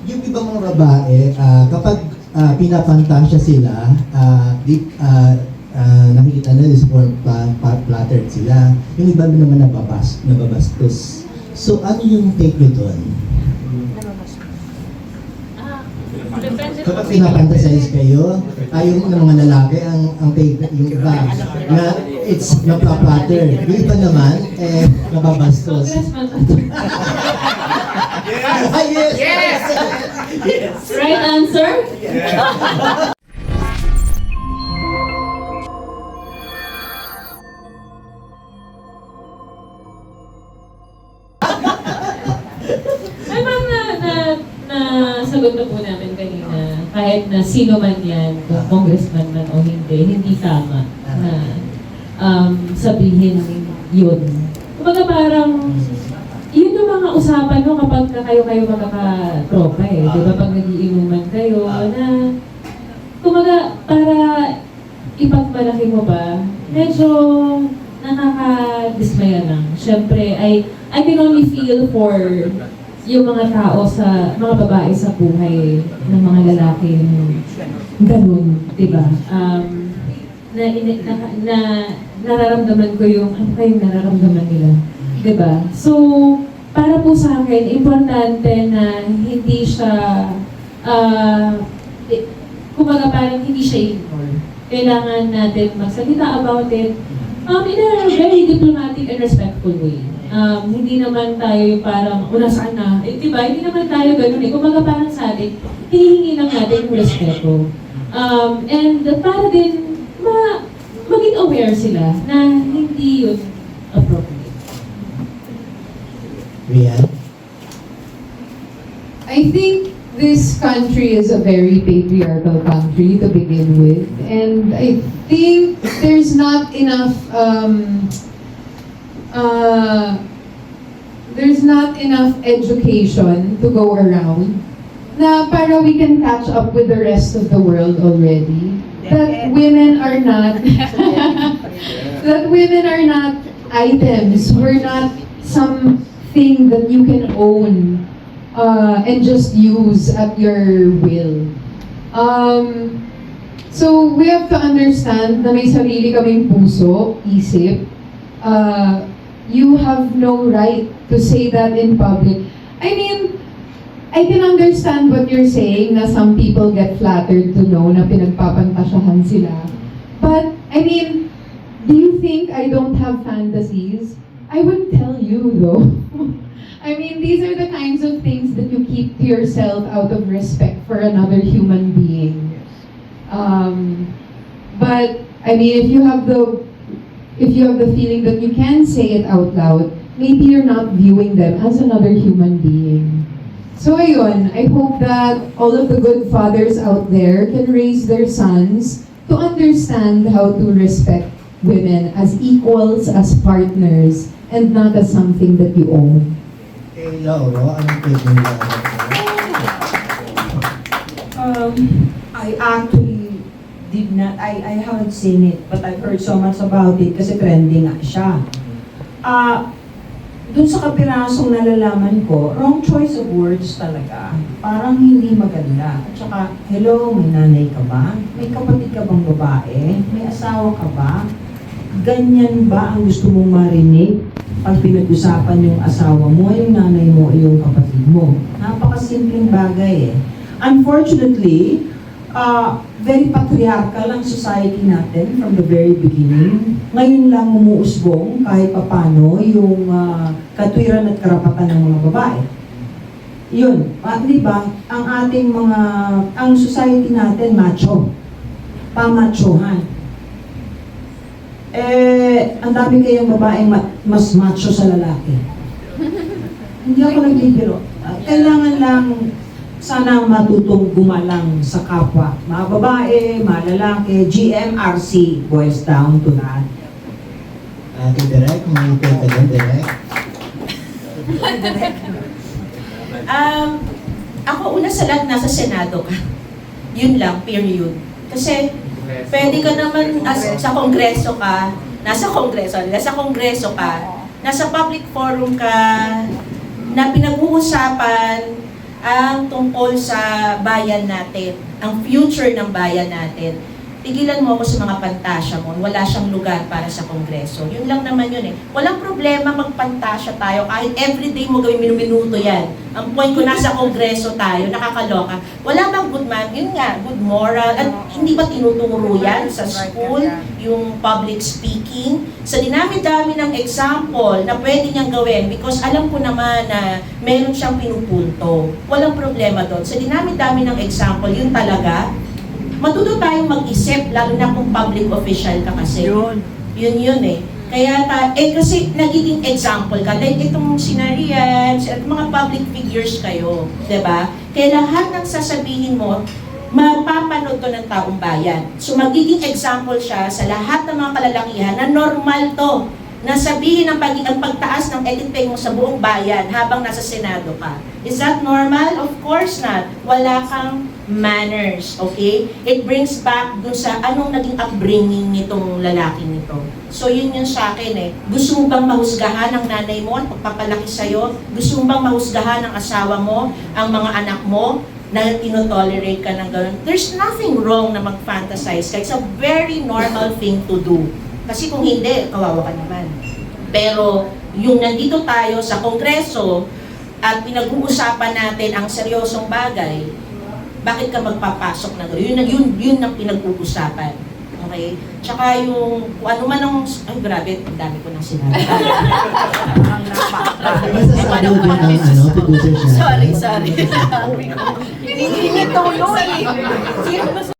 yung ibang mga babae, kapag pinapantasya sila, nakikita nila is flattered sila. Yung iba naman nababastos. So, ano yung take nyo doon? Kapag pinapantasize kayo, ayaw ng mga lalaki, ang take yung iba, na it's napaplatter. Yung iba naman, nababastos. Yes! Yes! Yes! Right answer? Ay, ma'am, nasagot na po namin kanina, kahit na sino man yan, kung congressman man o hindi tama na sabihin yun. Kumbaga parang, yun yung mga usapan no kapag kayo magkakatropa eh. Di ba pag nagiinuman kayo na, kumbaga para ipagmalaki mo ba, medyo nakaka-dismaya lang. Siyempre, I can only feel for yung mga tao mga babae sa buhay ng mga lalaki ganun, di ba? Nararamdaman ko yung ano kayong nararamdaman nila, di ba? So, para po sa akin, importante na hindi siya, kumbaga parang hindi siya ignore. Kailangan natin magsalita about it in a very diplomatic and respectful way. Hindi naman tayo parang, nasaan na? Diba? Hindi naman tayo ganun eh. Kumbaga parang sa atin, hinihingi lang natin yung respeto. And para din, maging aware sila na hindi yun appropriate. Rian? I think this country is a very patriarchal country to begin with, and I think there's not enough education to go around na para we can catch up with the rest of the world already. That women are not items. We're not something that you can own and just use at your will. So we have to understand na may sarili kaming puso, isip. You have no right to say that in public. I mean, I can understand what you're saying na some people get flattered to know na pinagpapantasyahan sila. But, I mean, do you think I don't have fantasies? I wouldn't tell you though. I mean, these are the kinds of things that you keep to yourself out of respect for another human being. But, I mean, if you have the feeling that you can say it out loud, maybe you're not viewing them as another human being. So ayun, I hope that all of the good fathers out there can raise their sons to understand how to respect women as equals, as partners, and not as something that you own. Eh, Lauro, anong take mo nila? I actually did not, I haven't seen it, but I've heard so much about it kasi trending nga siya. Doon sa kapirasong nalalaman ko, wrong choice of words talaga. Parang hindi maganda. At saka, hello, may nanay ka ba? May kapatid ka bang babae? May asawa ka ba? Ganyan ba ang gusto mong marinig pag pinag-usapan yung asawa mo, yung nanay mo, yung kapatid mo? Napakasimpleng bagay eh. Unfortunately, very patriarchal ang society natin from the very beginning. Ngayon lang umuusbong kahit papano yung katwiran at karapatan ng mga babae. Yun, di ba? Ang society natin macho. Pamachohan. Ang dami kayong babaeng mas macho sa lalaki. Hindi ako nagbibiro. Kailangan lang sana matutong gumalang sa kapwa. Mga babae, mga lalaki, GMRC boils down to that. Direk, may take ka dyan, Direk? Ako una sa lahat nasa Senado ka. Yun lang, period. Kasi pwede ka naman sa Kongreso ka, nasa Kongreso ka, nasa public forum ka, na pinag-uusapan ang tungkol sa bayan natin, ang future ng bayan natin. Tigilan mo ako sa mga pantasya mo, wala siyang lugar para sa Kongreso. Yun lang naman yun eh. Walang problema magpantasya tayo, kahit everyday mo gawin minuto yan. Ang point ko, nasa Kongreso tayo, nakakaloka. Wala bang good man? Yun nga, good moral. At hindi ba tinuturo yan sa school, yung public speaking? Sa dinami-dami ng example na pwede niyang gawin, because alam ko naman na meron siyang pinupunto. Walang problema doon. Sa dinami-dami ng example, yun talaga, matuto tayong mag-isip, lalo na kung public official ka kasi. Yun eh. Kaya kasi nagiging example ka. Like itong sinarian, at mga public figures kayo, 'di ba? Kaya lahat ng sasabihin mo, mapapanood to ng taong bayan. So magiging example siya sa lahat ng mga kalalakihan na normal to, na sabihin ang pagtaas ng edit pay mo sa buong bayan habang nasa Senado ka. Is that normal? Of course not. Wala kang manners, okay? It brings back dun sa anong naging upbringing nitong lalaking nito. So yun yung sa akin eh. Gusto mo bang mahusgahan ang nanay mo at pagpapalaki sa'yo? Gusto mo bang mahusgahan ang asawa mo, ang mga anak mo, na tinotolerate ka ng gano'n? There's nothing wrong na mag-fantasize ka. It's a very normal thing to do. Kasi kung hindi, kawawa ka naman. Pero yung nandito tayo sa Kongreso at pinag-uusapan natin ang seryosong bagay, bakit ka magpapasok na gano'n? Yun ang pinag-uusapan. Okay? Tsaka yung, kung ano man ang, ay grabe, ang dami ko nang sinabi. Masasabi mo din ang producer siya. Sorry. Hindi tulong. Sino ba